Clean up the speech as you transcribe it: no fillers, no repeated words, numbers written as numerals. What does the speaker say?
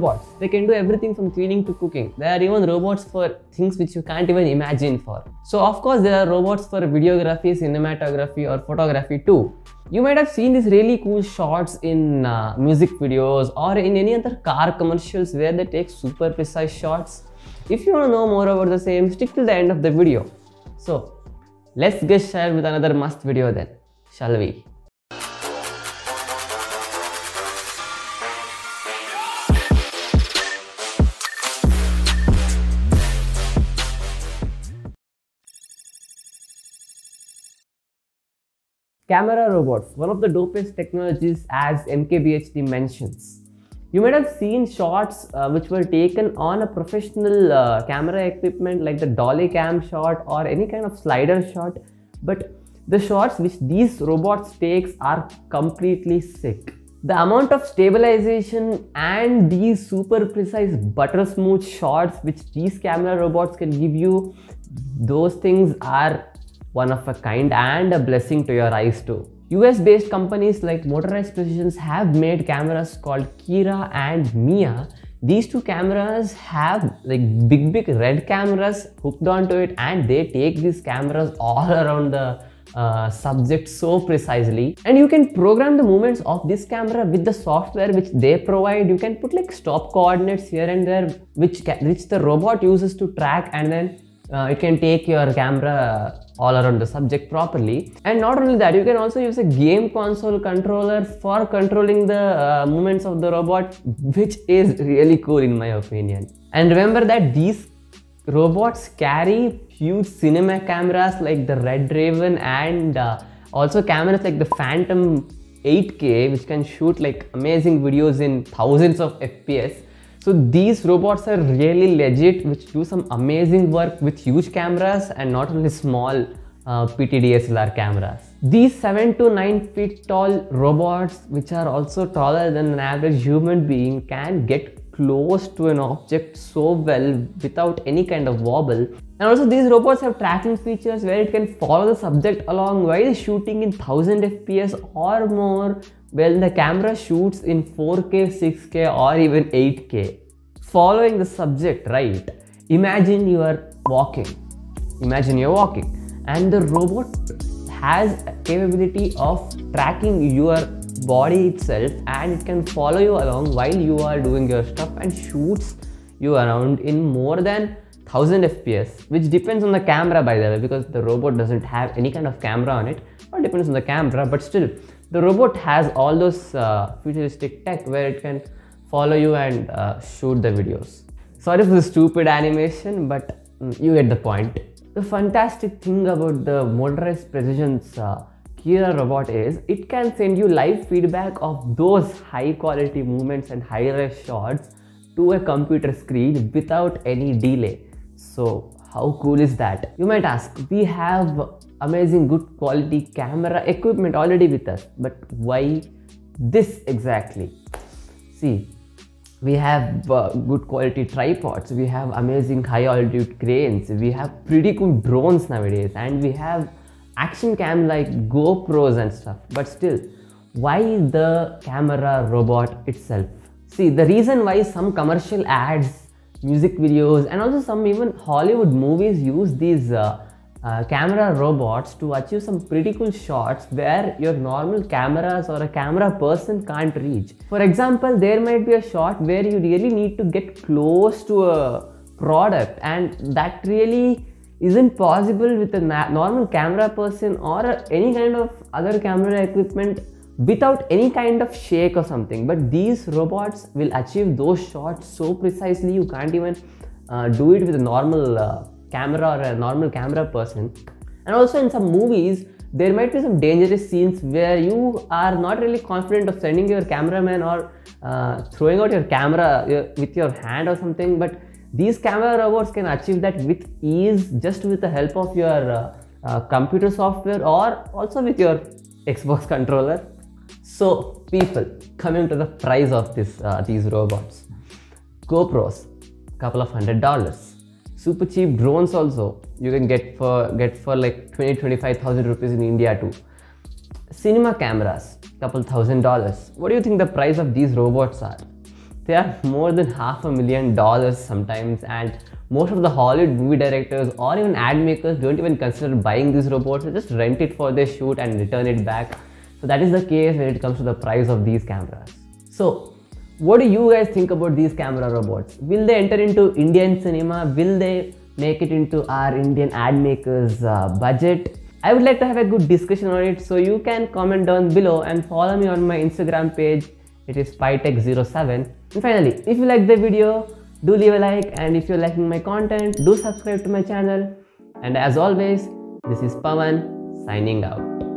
robots. They can do everything from cleaning to cooking. There are even robots for things which you can't even imagine for. So of course there are robots for videography, cinematography or photography too. You might have seen these really cool shots in music videos or in any other car commercials where they take super precise shots. If you want to know more about the same, stick till the end of the video. So let's get started with another must video then, shall we? Camera robots, one of the dopest technologies as MKBHD mentions. You might have seen shots which were taken on a professional camera equipment like the dolly cam shot or any kind of slider shot, but the shots which these robots takes are completely sick. The amount of stabilization and these super precise butter smooth shots which these camera robots can give you, those things are one of a kind and a blessing to your eyes too. US based companies like Motorized Precisions have made cameras called Kira and Mia. These two cameras have like big red cameras hooked onto it, and they take these cameras all around the subject so precisely, and you can program the movements of this camera with the software which they provide. You can put like stop coordinates here and there which the robot uses to track, and then it can take your camera all around the subject properly. And not only that, you can also use a game console controller for controlling the movements of the robot, which is really cool in my opinion. And remember that these robots carry huge cinema cameras like the Red Raven, and also cameras like the Phantom 8K which can shoot like amazing videos in thousands of FPS. So these robots are really legit, which do some amazing work with huge cameras and not only small PT-DSLR cameras. These 7 to 9 feet tall robots, which are also taller than an average human being, can get close to an object so well without any kind of wobble. And also these robots have tracking features where it can follow the subject along while shooting in 1000 FPS or more, while the camera shoots in 4K, 6K or even 8K. Following the subject, right? Imagine you're walking and the robot has a capability of tracking your body itself, and it can follow you along while you are doing your stuff and shoots you around in more than 1000 FPS, which depends on the camera by the way, because the robot doesn't have any kind of camera on it, or depends on the camera, but still the robot has all those futuristic tech where it can follow you and shoot the videos. Sorry for the stupid animation, but you get the point. The fantastic thing about the Motorized Precisions Kira robot is it can send you live feedback of those high quality movements and high-res shots to a computer screen without any delay. So how cool is that? You might ask, we have amazing good quality camera equipment already with us, but why this exactly? See, we have good quality tripods, we have amazing high altitude cranes, we have pretty cool drones nowadays, and we have action cam like GoPros and stuff, but still, why the camera robot itself? See, the reason why some commercial ads, music videos and also some even Hollywood movies use these camera robots to achieve some pretty cool shots where your normal cameras or a camera person can't reach. For example, there might be a shot where you really need to get close to a product, and that really isn't possible with a normal camera person or any kind of other camera equipment without any kind of shake or something. But these robots will achieve those shots so precisely you can't even do it with a normal camera or a normal camera person. And also in some movies there might be some dangerous scenes where you are not really confident of sending your cameraman or throwing out your camera with your hand or something, but these camera robots can achieve that with ease just with the help of your computer software or also with your Xbox controller. So people, coming to the price of these robots, GoPros, couple of $100. Super cheap drones also you can get for like 20-25,000 rupees in India too. Cinema cameras, couple $1,000. What do you think the price of these robots are? They are more than $500,000 sometimes, and most of the Hollywood movie directors or even ad makers don't even consider buying these robots. They just rent it for their shoot and return it back. So that is the case when it comes to the price of these cameras. So what do you guys think about these camera robots? Will they enter into Indian cinema? Will they make it into our Indian ad makers budget? I would like to have a good discussion on it, so you can comment down below and follow me on my Instagram page. It is Spytech07. And finally, if you like the video, do leave a like, and if you're liking my content, do subscribe to my channel. And as always, this is Pawan signing out.